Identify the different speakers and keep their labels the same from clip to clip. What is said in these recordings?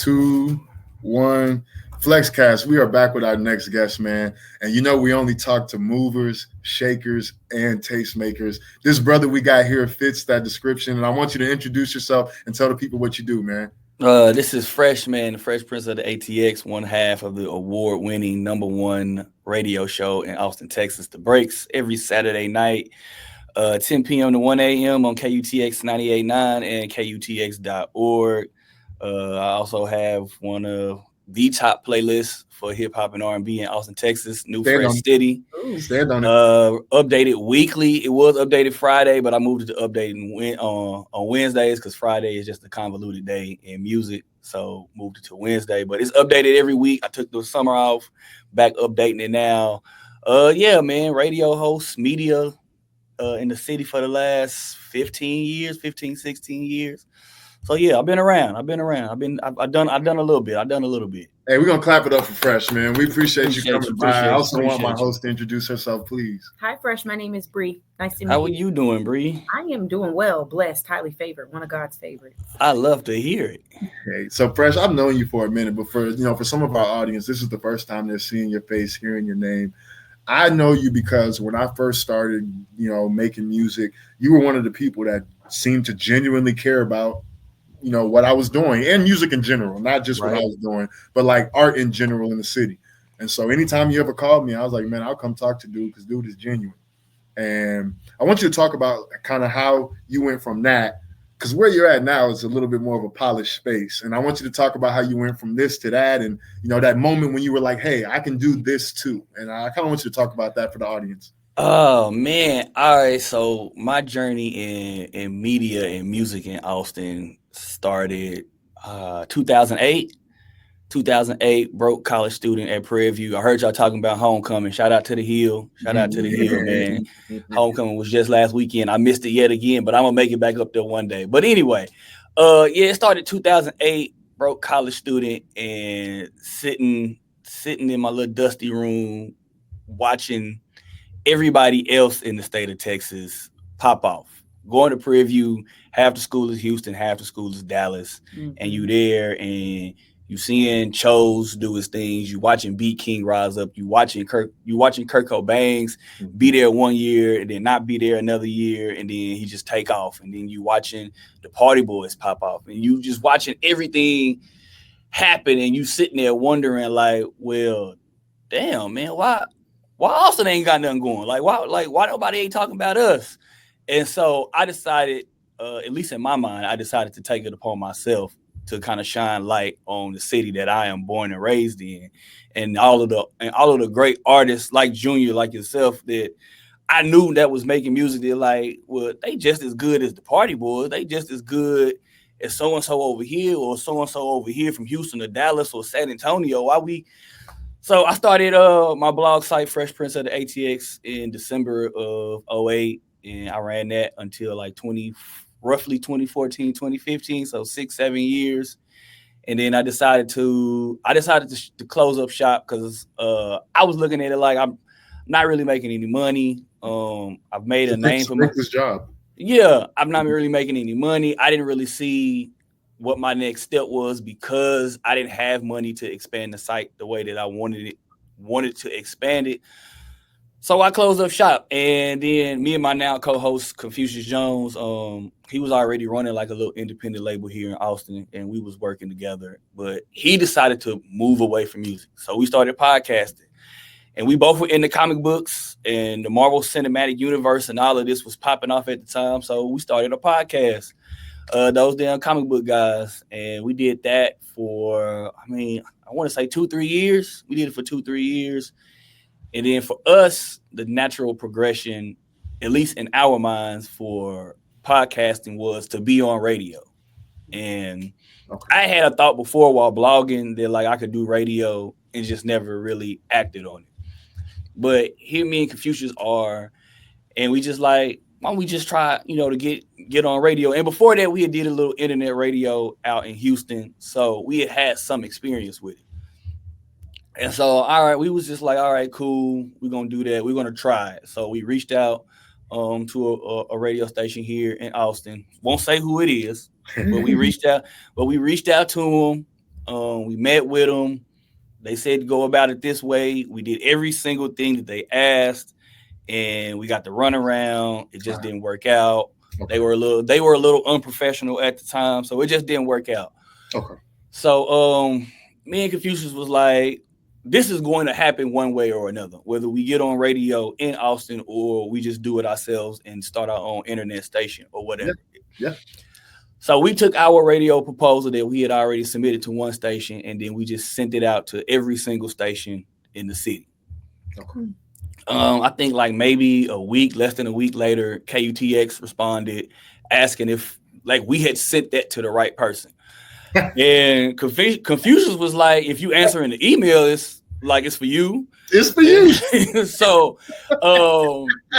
Speaker 1: two, one. Flexcast, we are back with our next guest, man. And we only talk to movers, shakers, and tastemakers. This brother we got here fits that description. And I want you to introduce yourself and tell the people what you do, man.
Speaker 2: This is Fresh Man, the Fresh Prince of the ATX, one half of the award-winning #1 radio show in Austin, Texas. The Breaks every Saturday night, 10 p.m. to 1 a.m. on KUTX 98.9 and KUTX.org. I also have one of the top playlists for hip hop and R&B in Austin, Texas, New Fresh City.
Speaker 1: Stand on it.
Speaker 2: Updated weekly. It was updated Friday, but I moved it to updating on Wednesdays because Friday is just a convoluted day in music. So moved it to Wednesday, but it's updated every week. I took the summer off, back updating it now. Yeah, man, radio host, media in the city for the last 15 years, 15, 16 years. So yeah, I've been around. I've done a little bit.
Speaker 1: Hey, we're gonna clap it up for Fresh, man. We appreciate you coming by. I also want my host to introduce herself, please.
Speaker 3: Hi, Fresh. My name is Bree. Nice to meet you.
Speaker 2: How are you doing, Bree?
Speaker 3: I am doing well, blessed, highly favored, one of God's favorites.
Speaker 2: I love to hear it.
Speaker 1: Hey, so Fresh, I've known you for a minute, but for some of our audience, this is the first time they're seeing your face, hearing your name. I know you because when I first started, making music, you were one of the people that seemed to genuinely care about what I was doing and music in general, not just what I was doing, but like art in general in the city. And so anytime you ever called me, I was like, man, I'll come talk to dude because dude is genuine. And I want you to talk about kind of how you went from that, because where you're at now is a little bit more of a polished space. And I want you to talk about how you went from this to that and, that moment when you were like, hey, I can do this too. And I kind of want you to talk about that for the audience.
Speaker 2: Oh, man. All right. So my journey in media and music in Austin started 2008. 2008, broke college student at Prairie View. I heard y'all talking about homecoming. Shout out to the Hill. Man. Homecoming was just last weekend. I missed it yet again, but I'm gonna make it back up there one day. But anyway, it started 2008, broke college student, and sitting in my little dusty room watching everybody else in the state of Texas pop off. Going to Prairie View, half the school is Houston, half the school is Dallas, and you there and you seeing Chose do his things. You watching Beat King rise up. You watching Kurt Cobain's be there one year and then not be there another year, and then he just take off. And then you watching the Party Boys pop off, and you just watching everything happen, and you sitting there wondering like, well, damn, man, why Austin ain't got nothing going? Why nobody ain't talking about us? And so I decided, at least in my mind, I decided to take it upon myself to kind of shine light on the city that I am born and raised in, and all of the great artists like Junior, like yourself, that I knew that was making music. They're like, well, they just as good as the Party Boys. They just as good as so and so over here, or so and so over here from Houston or Dallas or San Antonio. So I started my blog site, Fresh Prince of the ATX, in December of 2008, and I ran that until like roughly 2014, 2015, so 6-7 years. And then I decided to close up shop because I was looking at it like I'm not really making any money. I've made a name for
Speaker 1: this job.
Speaker 2: Yeah, I'm not really making any money. I didn't really see what my next step was because I didn't have money to expand the site the way that I wanted to expand it. So I closed up shop, and then me and my now co-host Confucius Jones, he was already running like a little independent label here in Austin, and we was working together. But he decided to move away from music, so we started podcasting. And we both were in the comic books and the Marvel Cinematic Universe, and all of this was popping off at the time. So we started a podcast, those damn comic book guys, and we did that for, I want to say 2-3 years. We did it for 2-3 years. And then for us, the natural progression, at least in our minds, for podcasting was to be on radio. And I had a thought before while blogging that like I could do radio and just never really acted on it. But here me and Confucius are, and we just like, why don't we just try, to get on radio? And before that, we had did a little internet radio out in Houston. So we had some experience with it. And so, all right, we was just like, all right, cool. We're going to do that. We're going to try it. So we reached out to a radio station here in Austin. Won't say who it is, but we reached out. But we reached out to them. We met with them. They said go about it this way. We did every single thing that they asked, and we got the runaround. It just didn't work out.
Speaker 1: Okay.
Speaker 2: They were a little unprofessional at the time, so it just didn't work out.
Speaker 1: Okay.
Speaker 2: So me and Confucius was like, this is going to happen one way or another, whether we get on radio in Austin or we just do it ourselves and start our own internet station or whatever.
Speaker 1: Yeah.
Speaker 2: So we took our radio proposal that we had already submitted to one station, and then we just sent it out to every single station in the city.
Speaker 1: Okay.
Speaker 2: I think like maybe less than a week later, KUTX responded asking if like we had sent that to the right person. And Confucius was like, if you answer in the email, it's like it's for you.
Speaker 1: It's for you.
Speaker 2: So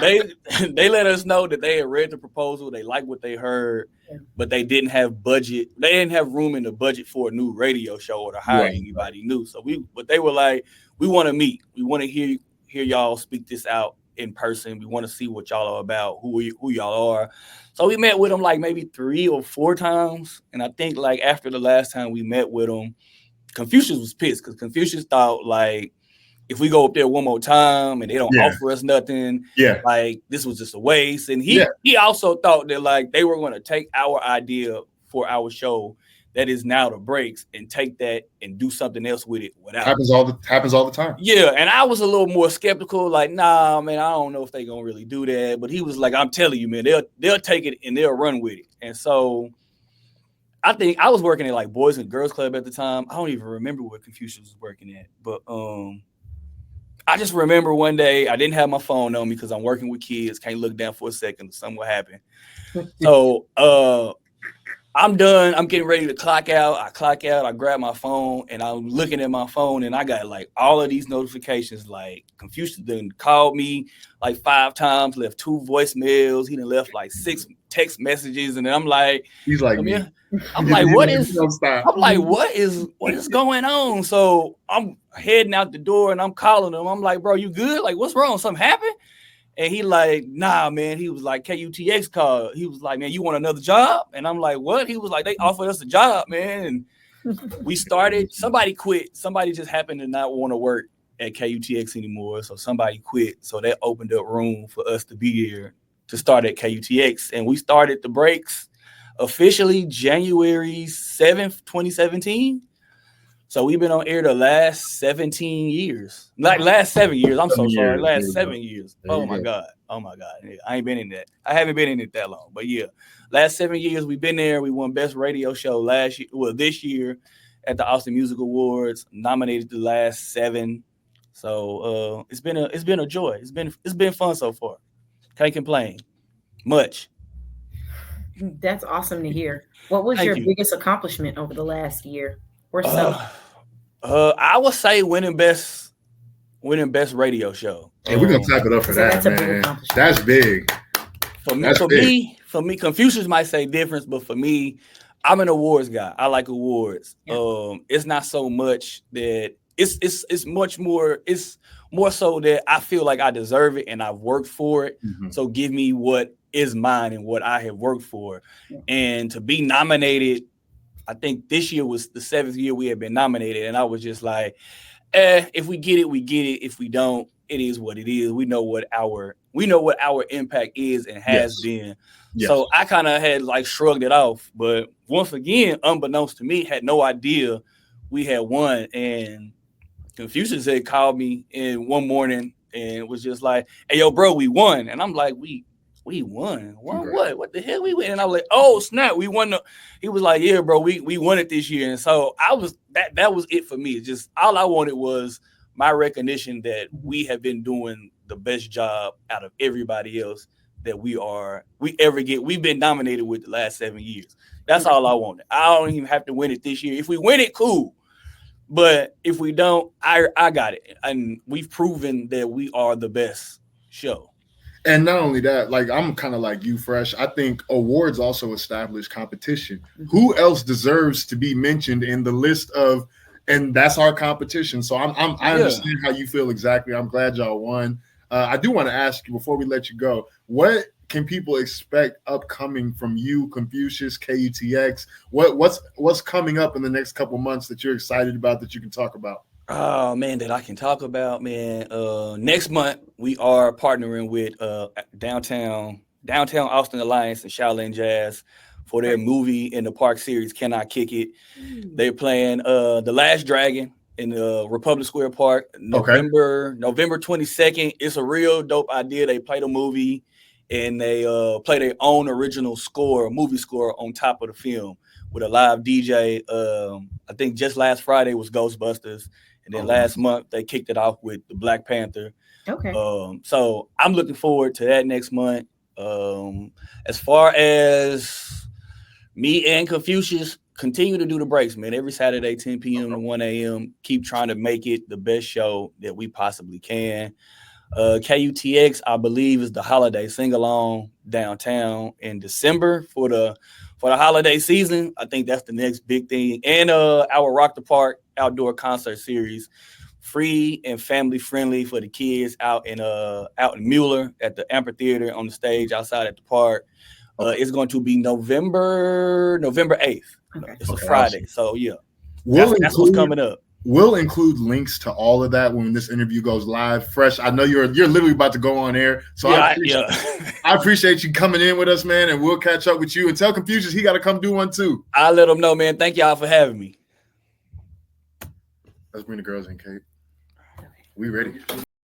Speaker 2: they let us know that they had read the proposal, they liked what they heard, but they didn't have budget. They didn't have room in the budget for a new radio show or to hire anybody new. So but they were like, we want to meet. We want to hear y'all speak this out in person. We want to see what y'all are about, who y'all are. So we met with them like maybe 3 or 4 times. And I think like after the last time we met with them, Confucius was pissed because Confucius thought like, if we go up there one more time and they don't offer us nothing, like this was just a waste. And he also thought that like they were going to take our idea for our show that is now the breaks and take that and do something else with it without
Speaker 1: happens all the time.
Speaker 2: Yeah, and I was a little more skeptical, like, nah, man, I don't know if they're gonna really do that. But he was like, I'm telling you, man, they'll take it and they'll run with it. And so I think I was working at like Boys and Girls Club at the time. I don't even remember what Confucius was working at, but I just remember one day I didn't have my phone on me because I'm working with kids, can't look down for a second or something will happen. So I'm done. I'm getting ready to clock out. I grab my phone and I'm looking at my phone and I got like all of these notifications. Like Confucius done called me like 5 times, left 2 voicemails. He done left like 6 text messages. And then I'm like,
Speaker 1: he's like,
Speaker 2: I'm like, what is going on? So I'm heading out the door and I'm calling him. I'm like, bro, you good? Like, what's wrong? Something happened? And he like, nah, man. He was like, KUTX called. He was like, man, you want another job? And I'm like, what? He was like, they offered us a job, man. And we started. Somebody quit. Somebody just happened to not want to work at KUTX anymore. So somebody quit. So that opened up room for us to be here to start at KUTX. And we started the breaks officially January 7th, 2017. So we've been on air the last 17 years. Like last 7 years. I'm so sorry. Last 7 years. Oh my God. I ain't been in that. I haven't been in it that long. But yeah, last 7 years we've been there. We won Best Radio Show this year at the Austin Music Awards. Nominated the last 7. So it's been a joy. It's been fun so far. Can't complain much.
Speaker 3: That's awesome to hear. What was your biggest accomplishment over the last year or so?
Speaker 2: I would say winning best radio show.
Speaker 1: Hey, we're gonna clap it up for that, man. That's big.
Speaker 2: For me, Confucius might say difference, but for me, I'm an awards guy. I like awards. Yeah. It's not so much that it's much more. It's more so that I feel like I deserve it and I've worked for it. Mm-hmm. So give me what is mine and what I have worked for. Yeah. And to be nominated, I think this year was the 7th year we had been nominated. And I was just like, if we get it, we get it. If we don't, it is what it is. We know what our impact is and has been. Yes. So I kind of had like shrugged it off. But once again, unbeknownst to me, had no idea we had won. And Confucius had called me in one morning and was just like, hey, yo, bro, we won. And I'm like, we won? What? What the hell we win? And I was like, oh, snap, we won. He was like, yeah, bro, we won it this year. And so that was it for me. Just all I wanted was my recognition that we have been doing the best job out of everybody else that we ever get. We've been nominated with the last 7 years. That's all I wanted. I don't even have to win it this year. If we win it, cool. But if we don't, I got it. And we've proven that we are the best show.
Speaker 1: And not only that, like I'm kind of like you, Fresh. I think awards also establish competition. Mm-hmm. Who else deserves to be mentioned in the list of, and that's our competition. So I understand how you feel exactly. I'm glad y'all won. I do want to ask you before we let you go, what can people expect upcoming from you, Confucius, KUTX? What's coming up in the next couple months that you're excited about that you can talk about?
Speaker 2: Oh man, that I can talk about, man. Next month we are partnering with Downtown Austin Alliance and Shaolin Jazz for their movie in the park series, Can I Kick It? They're playing The Last Dragon in the Republic Square Park, November 22nd. It's a real dope idea. They play the movie and they play their own original movie score on top of the film with a live DJ. I think just last Friday was Ghostbusters. And then last month they kicked it off with the Black Panther.
Speaker 3: Okay.
Speaker 2: So I'm looking forward to that next month. As far as me and Confucius, continue to do the breaks, man. Every Saturday, 10 p.m. to 1 a.m. Keep trying to make it the best show that we possibly can. KUTX, I believe, is the holiday sing-along downtown in December for the holiday season. I think that's the next big thing. And our Rock the Park outdoor concert series, free and family friendly for the kids out in Mueller at the amphitheater on the stage outside at the park. It's going to be November 8th. Okay. It's a Friday. So yeah, that's what's coming up.
Speaker 1: We'll include links to all of that when this interview goes live. Fresh, I know you're literally about to go on air, so I appreciate you coming in with us, man. And we'll catch up with you. And tell Confucius he got to come do one too.
Speaker 2: I'll let him know, man. Thank y'all for having me.
Speaker 1: Let's bring the girls in, Kate. We ready.